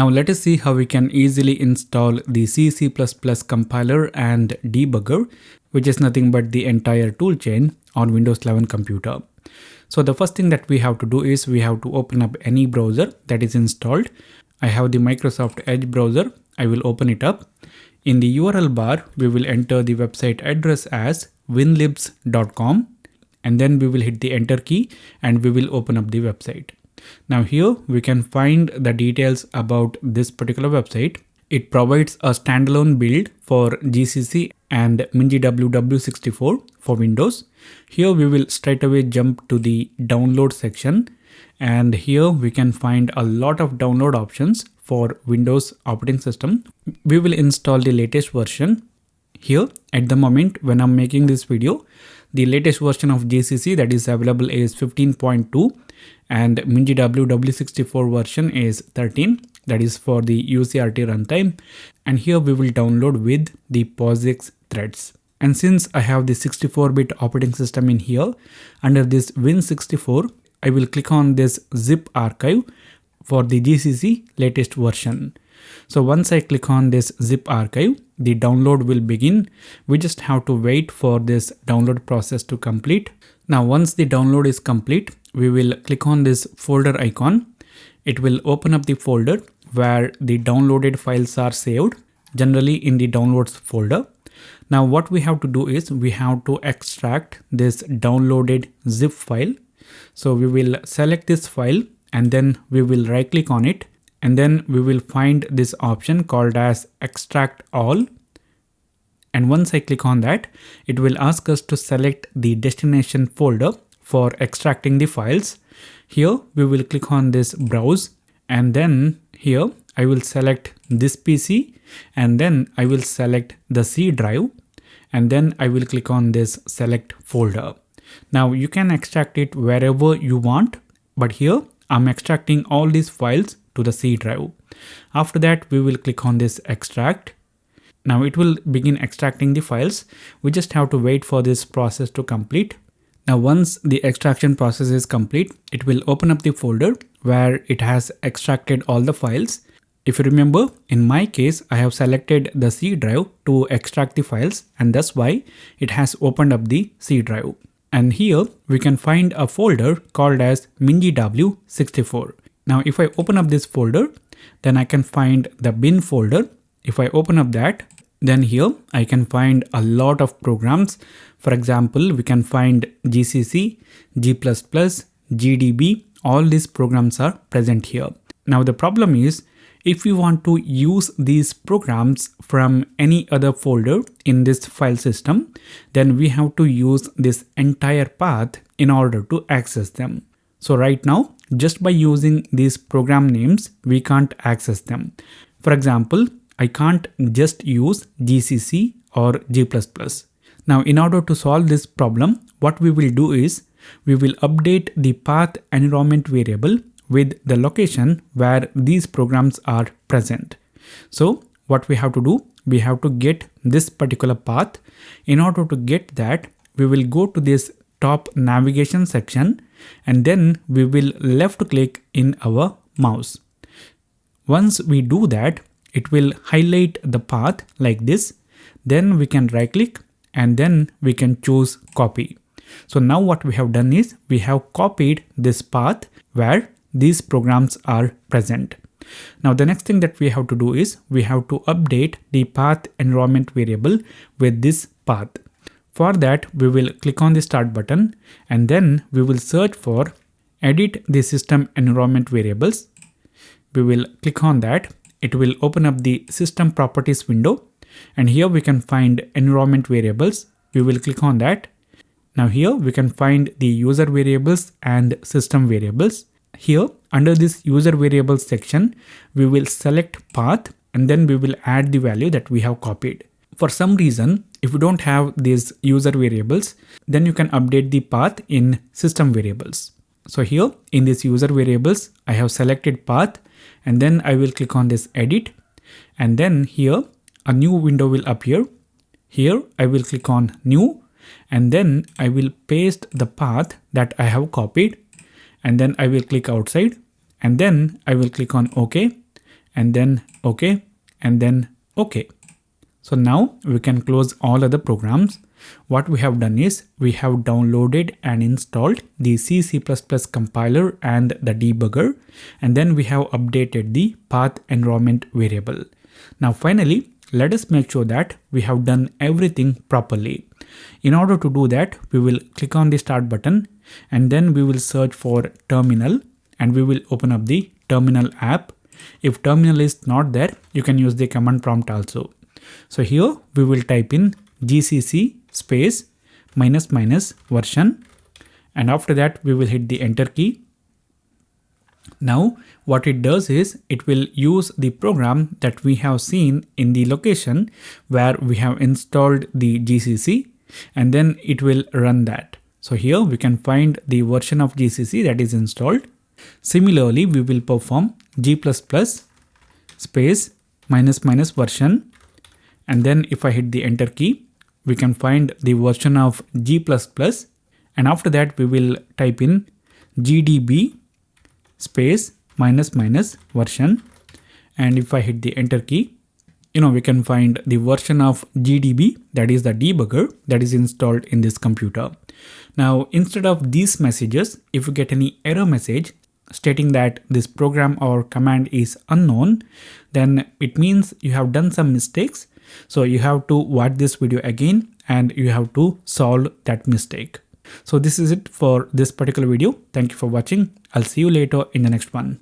Now let us see how we can easily install the C, C++ compiler and debugger, which is nothing but the entire toolchain on Windows 11 computer. So the first thing that we have to do is we have to open up any browser that is installed. I have the Microsoft Edge browser. I will open it up. In the URL bar, we will enter the website address as winlibs.com, and then we will hit the enter key and we will open up the website. Now here we can find the details about this particular website. It provides a standalone build for GCC and mingw W64 for Windows. Here we will straight away jump to the download section, and here we can find a lot of download options for Windows operating system. We will install the latest version. Here at the moment when I'm making this video, the latest version of GCC that is available is 15.2 and mingw W64 version is 13, that is for the UCRT runtime, and here we will download with the POSIX threads. And since I have the 64-bit operating system in here, under this Win64, I will click on this zip archive for the GCC latest version. So once I click on this zip archive, the download will begin. We just have to wait for this download process to complete. Now once the download is complete, we will click on this folder icon. It will open up the folder where the downloaded files are saved, generally in the downloads folder. Now what we have to do is we have to extract this downloaded zip file. So we will select this file and then we will right click on it, and then we will find this option called as extract all. And once I click on that, it will ask us to select the destination folder for extracting the files. Here we will click on this browse, and then here I will select this PC, and then I will select the C drive, and then I will click on this select folder. Now you can extract it wherever you want, but here I'm extracting all these files to the C drive. After that we will click on this extract. Now it will begin extracting the files. We just have to wait for this process to complete. Now once the extraction process is complete, it will open up the folder where it has extracted all the files. If you remember, in my case, I have selected the C drive to extract the files, and that's why it has opened up the C drive. And here we can find a folder called as mingw W64. Now if I open up this folder, then I can find the bin folder. If I open up that, then here I can find a lot of programs. For example, we can find GCC, G++, GDB, all these programs are present here. Now the problem is, if we want to use these programs from any other folder in this file system, then we have to use this entire path in order to access them. So right now, just by using these program names, we can't access them. For example, I can't just use GCC or G++. Now in order to solve this problem, what we will do is we will update the path environment variable with the location where these programs are present. So what we have to do, we have to get this particular path. In order to get that, we will go to this top navigation section, and then we will left click in our mouse. Once we do that, it will highlight the path like this. Then we can right click and then we can choose copy. So now what we have done is we have copied this path where these programs are present. Now the next thing that we have to do is we have to update the path environment variable with this path. For that, we will click on the start button, and then we will search for edit the system environment variables. We will click on that. It will open up the system properties window, and here we can find environment variables. We will click on that. Now here we can find the user variables and system variables. Here under this user variables section, we will select path, and then we will add the value that we have copied. For some reason, if you don't have these user variables, then you can update the path in system variables. So here in this user variables, I have selected path, and then I will click on this edit, and then here a new window will appear. Here I will click on new, and then I will paste the path that I have copied, and then I will click outside, and then I will click on OK, and then OK, and then OK. So now we can close all other programs. What we have done is we have downloaded and installed the C++ compiler and the debugger, and then we have updated the path environment variable. Now finally, let us make sure that we have done everything properly. In order to do that, we will click on the start button and then we will search for terminal and we will open up the terminal app. If terminal is not there, you can use the command prompt also. So here we will type in GCC space minus minus version, and after that we will hit the enter key. Now what it does is it will use the program that we have seen in the location where we have installed the GCC, and then it will run that. So here we can find the version of GCC that is installed. Similarly, we will perform G++ space minus minus version, and then if I hit the enter key, we can find the version of G++, and after that we will type in GDB space minus minus version, and if I hit the enter key, we can find the version of GDB, that is the debugger, that is installed in this computer. Now instead of these messages, if you get any error message stating that this program or command is unknown, then it means you have done some mistakes. So you have to watch this video again and you have to solve that mistake. So this is it for this particular video. Thank you for watching. I'll see you later in the next one.